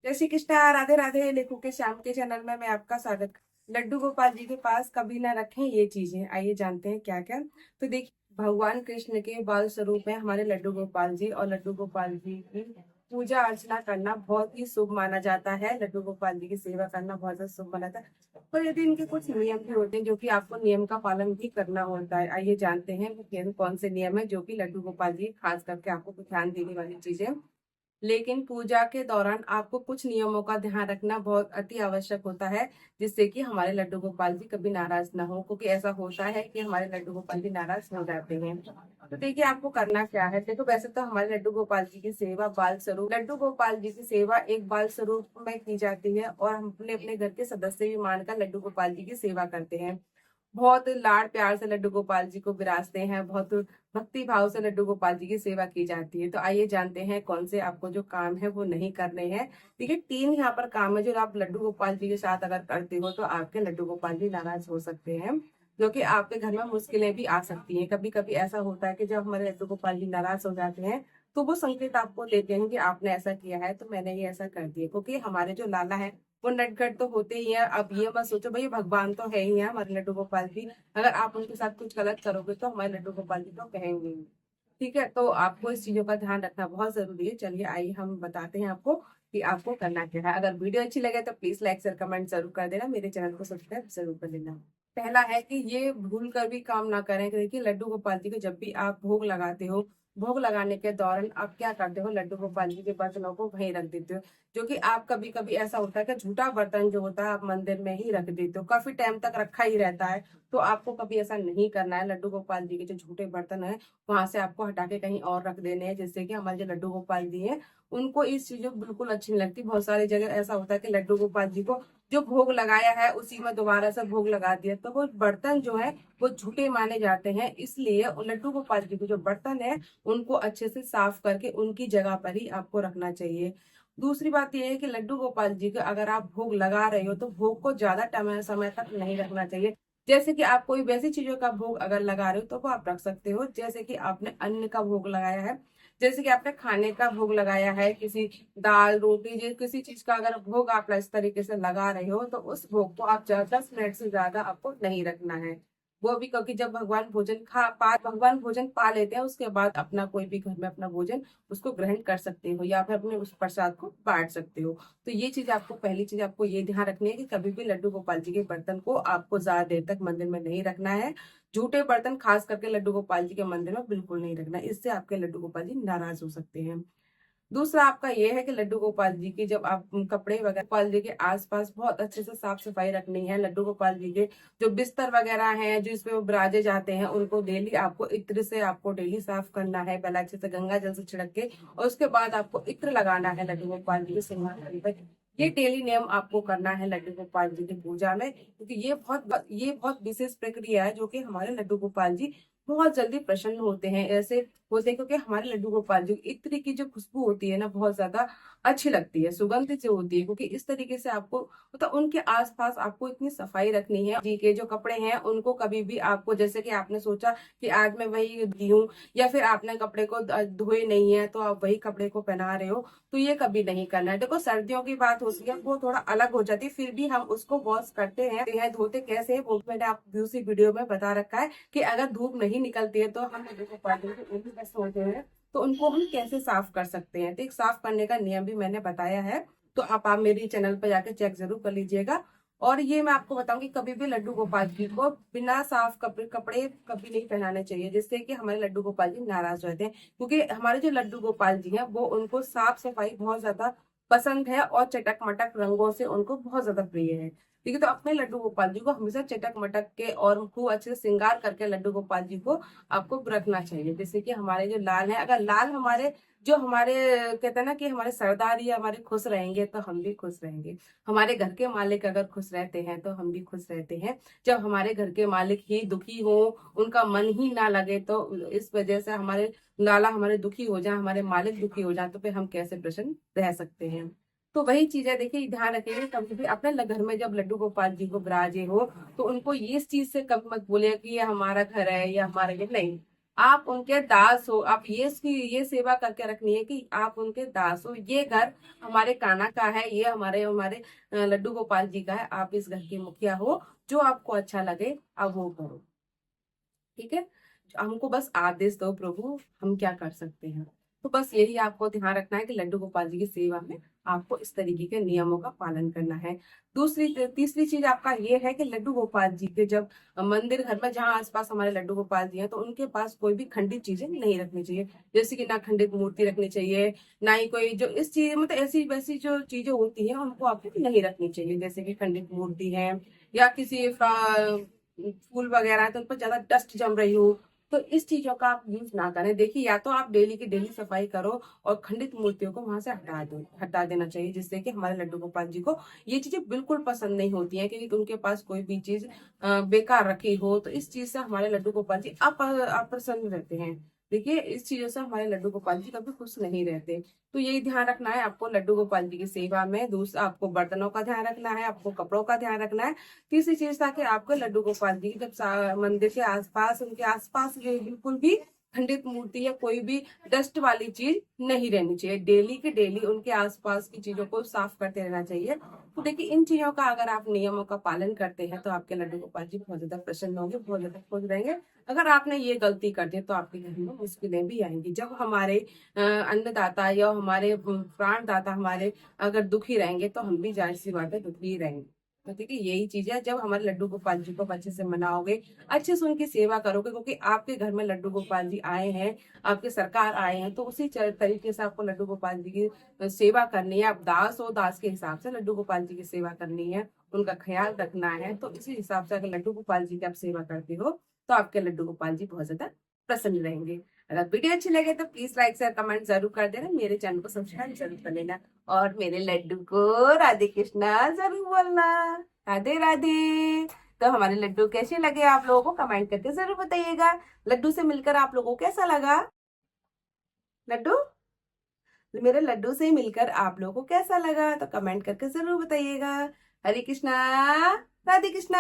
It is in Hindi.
जय श्री कृष्णा, राधे राधे। लेखों के श्याम के चैनल में मैं आपका स्वागत। लड्डू गोपाल जी के पास कभी ना रखें ये चीजें। आइए जानते हैं क्या क्या। तो देखिए, भगवान कृष्ण के बाल स्वरूप है हमारे लड्डू गोपाल जी, और लड्डू गोपाल जी की पूजा अर्चना करना बहुत ही शुभ माना जाता है। लड्डू गोपाल जी की सेवा करना बहुत ज्यादा शुभ माना जाता है। पर यदि इनके कुछ नियम भी होते हैं जो कि आपको नियम का पालन भी करना होता है। आइए जानते हैं वो कौन से नियम है जो कि लड्डू गोपाल जी खास करके आपको ध्यान देने वाली चीजें। लेकिन पूजा के दौरान आपको कुछ नियमों का ध्यान रखना बहुत अति आवश्यक होता है, जिससे कि हमारे लड्डू गोपाल जी कभी नाराज ना हो। क्योंकि ऐसा होता है कि हमारे लड्डू गोपाल जी नाराज हो जाते हैं। तो देखिए, आपको करना क्या है। देखो, वैसे तो हमारे लड्डू गोपाल जी की सेवा बाल स्वरूप, लड्डू गोपाल जी की सेवा एक बाल स्वरूप में की जाती है, और हम अपने अपने घर के सदस्य भी मानकर लड्डू गोपाल जी की सेवा करते हैं। बहुत लाड प्यार से लड्डू गोपाल जी को विराजते हैं, बहुत भक्ति भाव से लड्डू गोपाल जी की सेवा की जाती है। तो आइए जानते हैं कौन से आपको जो काम है वो नहीं करने हैं। देखिए, 3 यहाँ पर काम है जो आप लड्डू गोपाल जी के साथ अगर करते हो तो आपके लड्डू गोपाल जी नाराज हो सकते हैं, जो कि आपके घर में मुश्किलें भी आ सकती हैं। कभी कभी ऐसा होता है कि जब हमारे लड्डू गोपाल जी नाराज हो जाते हैं तो वो संकेत आपको देते हैं कि आपने ऐसा किया है तो मैंने ये ऐसा कर दिया। क्योंकि हमारे जो लाला है वो नटखट तो होते ही हैं। अब ये मत सोचो भाई भगवान तो है ही है हमारे लड्डू गोपाल जी, अगर आप उनके साथ कुछ गलत करोगे तो हमारे लड्डू गोपाल जी तो कहेंगे ही। ठीक है, तो आपको इस चीजों का ध्यान रखना बहुत जरूरी है। चलिए आइए हम बताते हैं आपको कि आपको करना क्या है। अगर वीडियो अच्छी लगे तो प्लीज लाइक शेयर कमेंट जरूर कर देना, मेरे चैनल को सब्सक्राइब जरूर कर देना। पहला है कि ये भूल कर भी काम ना करें कि देखिए, लड्डू गोपाल जी को जब भी आप भोग लगाते हो, भोग लगाने के दौरान आप क्या करते हो, लड्डू गोपाल जी के बर्तनों को वहीं रख देते हो। जो कि आप कभी कभी ऐसा होता है कि झूठा बर्तन जो होता है आप मंदिर में ही रख देते हो, काफी टाइम तक रखा ही रहता है। तो आपको कभी ऐसा नहीं करना है। लड्डू गोपाल जी के जो झूठे बर्तन है वहां से आपको हटा के कहीं और रख देने हैं, जिससे कि हमारे जो लड्डू गोपाल जी हैं उनको इस चीजों बिल्कुल अच्छी नहीं लगती। बहुत सारी जगह ऐसा होता है कि लड्डू गोपाल जी को जो भोग लगाया है उसी में दोबारा से भोग लगा दिया, तो वो बर्तन जो है वो झूठे माने जाते हैं। इसलिए लड्डू गोपाल जी के जो बर्तन है उनको अच्छे से साफ करके उनकी जगह पर ही आपको रखना चाहिए। दूसरी बात यह है कि लड्डू गोपाल जी का अगर आप भोग लगा रहे हो तो भोग को ज्यादा समय तक नहीं रखना चाहिए। जैसे कि आप कोई वैसी चीजों का भोग अगर लगा रहे हो तो वो आप रख सकते हो। जैसे कि आपने अन्न का भोग लगाया है, जैसे कि आपने खाने का भोग लगाया है, किसी दाल रोटी किसी चीज का अगर भोग आप इस तरीके से लगा रहे हो तो उस भोग को आप 10 मिनट से ज्यादा आपको नहीं रखना है। वो भी क्योंकि जब भगवान भोजन पा लेते हैं उसके बाद अपना कोई भी घर में अपना भोजन उसको ग्रहण कर सकते हो, या फिर अपने उस प्रसाद को बांट सकते हो। तो ये चीज आपको, पहली चीज आपको ये ध्यान रखनी है कि कभी भी लड्डू गोपाल जी के बर्तन को आपको ज्यादा देर तक मंदिर में नहीं रखना है। झूठे बर्तन खास करके लड्डू गोपाल जी के मंदिर में बिल्कुल नहीं रखना है, इससे आपके लड्डू गोपाल जी नाराज हो सकते हैं। दूसरा आपका ये है कि लड्डू गोपाल जी की जब आप कपड़े वगैरह, गोपाल जी के आसपास बहुत अच्छे से साफ सफाई रखनी है। लड्डू गोपाल जी के जो बिस्तर वगैरह हैं जिसपे वो विराजे जाते हैं उनको डेली आपको इत्र से आपको डेली साफ करना है, पहले अच्छे से गंगा जल से छिड़क के, और उसके बाद आपको इत्र लगाना है लड्डू गोपाल जी के सिंहासन पर। ये डेली नियम आपको करना है लड्डू गोपाल जी की पूजा में, क्योंकि ये बहुत विशेष प्रक्रिया है जो कि हमारे लड्डू गोपाल जी बहुत जल्दी प्रसन्न होते हैं। ऐसे होते हैं क्योंकि हमारे लड्डू गोपाल जी इत्र की जो खुशबू होती है ना बहुत ज्यादा अच्छी लगती है, सुगंधित जो होती है। क्योंकि इस तरीके से आपको मतलब उनके आसपास आपको इतनी सफाई रखनी है। जी के जो कपड़े हैं उनको कभी भी आपको, जैसे कि आपने सोचा कि आज मैं वही दी हूँ, या फिर आपने कपड़े को धोए नहीं है तो आप वही कपड़े को पहना रहे हो, तो ये कभी नहीं करना है। देखो, सर्दियों की बात होती है वो थोड़ा अलग हो जाती है, फिर भी हम उसको वॉश करते हैं। धोते कैसे है वो मैंने आप दूसरी वीडियो में बता रखा है कि अगर धूप नहीं निकलती है तो हम लड्डू गोपाल जी को उन्हीं में सोते हैं, तो उनको हम कैसे साफ कर सकते हैं। तो एक साफ करने का नियम भी मैंने बताया है, तो आप मेरी चैनल पर जाकर चेक जरूर कर लीजिएगा। और ये मैं आपको बताऊंगी, कभी भी लड्डू गोपाल जी को बिना साफ कपड़े कभी नहीं पहनाने चाहिए, जिससे कि हमारे लड्डू गोपाल जी नाराज रहते हैं। क्योंकि हमारे जो लड्डू गोपाल जी हैं वो उनको साफ सफाई बहुत ज्यादा पसंद है, और चटक मटक रंगों से उनको बहुत ज्यादा प्रिय है। ठीक है, तो अपने लड्डू गोपाल जी को हमेशा चटक मटक के और खूब अच्छे से श्रृंगार करके लड्डू गोपाल जी को आपको रखना चाहिए। जैसे कि हमारे जो लाल है, अगर लाल हमारे जो हमारे कहते हैं ना कि हमारे सरदार या हमारे खुश रहेंगे तो हम भी खुश रहेंगे। हमारे घर के मालिक अगर खुश रहते हैं तो हम भी खुश रहते हैं। जब हमारे घर के मालिक ही दुखी हो, उनका मन ही ना लगे, तो इस वजह से हमारे लाला हमारे दुखी हो जाए, हमारे मालिक दुखी हो जाए, तो फिर हम कैसे प्रसन्न रह सकते हैं। तो वही चीज है, देखिए ध्यान रखिए कभी भी अपने घर में जब लड्डू गोपाल जी को विराजे हो तो उनको ये इस चीज से कभी मत बोले कि ये हमारा घर है या हमारा ये नहीं। आप उनके दास हो। आप ये सेवा करके रखनी है कि आप उनके दास हो। ये घर हमारे कान्हा का है, ये हमारे हमारे लड्डू गोपाल जी का है। आप इस घर के मुखिया हो, जो आपको अच्छा लगे आप वो करो, ठीक है। हमको बस आदेश दो प्रभु, हम क्या कर सकते हैं। तो बस यही आपको ध्यान रखना है कि लड्डू गोपाल जी की सेवा में आपको इस तरीके के नियमों का पालन करना है। दूसरी तीसरी चीज आपका ये है कि लड्डू गोपाल जी के जब मंदिर घर में जहाँ आसपास हमारे लड्डू गोपाल जी हैं, तो उनके पास कोई भी खंडित चीजें नहीं रखनी चाहिए। जैसे कि ना खंडित मूर्ति रखनी चाहिए, ना ही कोई जो इस चीज मतलब ऐसी वैसी जो चीजें होती हैं उनको आपको नहीं रखनी चाहिए। जैसे कि खंडित मूर्ति है या किसी फूल वगैरह है तो उन पर ज्यादा डस्ट जम रही हो, तो इस चीजों का आप यूज ना करें। देखिए, या तो आप डेली की डेली सफाई करो और खंडित मूर्तियों को वहां से हटा देना चाहिए, जिससे कि हमारे लड्डू गोपाल जी को ये चीजें बिल्कुल पसंद नहीं होती हैं क्योंकि उनके पास कोई भी चीज बेकार रखी हो, तो इस चीज से हमारे लड्डू गोपाल जी अप्रसन्न रहते हैं। देखिए, इस चीजों से हमारे लड्डू गोपाल जी कभी खुश नहीं रहते। तो यही ध्यान रखना है आपको लड्डू गोपाल जी की सेवा में। दूसरा, आपको बर्तनों का ध्यान रखना है, आपको कपड़ों का ध्यान रखना है। तीसरी चीज था कि आपको लड्डू गोपाल जी की जब मंदिर के आसपास, उनके आसपास ये बिल्कुल भी खंडित मूर्ति या कोई भी डस्ट वाली चीज नहीं रहनी चाहिए। डेली के डेली उनके आसपास की चीजों को साफ करते रहना चाहिए। तो देखिए, इन चीजों का अगर आप नियमों का पालन करते हैं तो आपके लड्डू गोपाल जी बहुत ज्यादा प्रसन्न होंगे, बहुत ज्यादा खुश रहेंगे। अगर आपने ये गलती कर दी तो आपके घर में मुश्किलें भी आएंगी। जब हमारे अन्नदाता या हमारे प्राणदाता हमारे अगर दुखी रहेंगे तो हम भी जाहिर सी बात है दुखी ही रहेंगे। तो ठीक है, यही चीज है। जब हमारे लड्डू गोपाल जी को अच्छे से मनाओगे, अच्छे से उनकी सेवा करोगे, क्योंकि आपके घर में लड्डू गोपाल जी आए हैं, आपके सरकार आए हैं, तो उसी तरीके से आपको लड्डू गोपाल जी की सेवा करनी है। आप दास हो, दास के हिसाब से लड्डू गोपाल जी की सेवा करनी है, उनका ख्याल रखना है। तो इसी हिसाब से अगर लड्डू गोपाल जी की आप सेवा करते हो तो आपके लड्डू गोपाल जी बहुत ज्यादा प्रसन्न रहेंगे। अगर वीडियो अच्छी लगे तो प्लीज लाइक शेयर कमेंट जरूर कर देना, मेरे चैनल को सब्सक्राइब जरूर कर लेना और मेरे लड्डू को राधे कृष्णा जरूर बोलना। राधे राधे। तो हमारे लड्डू कैसे लगे आप लोगों को कमेंट करके जरूर बताइएगा। लड्डू से मिलकर आप लोगों को कैसा लगा? लड्डू, मेरे लड्डू से मिलकर आप लोगों को कैसा लगा तो कमेंट करके जरूर बताइएगा। हरे कृष्णा, राधे कृष्णा।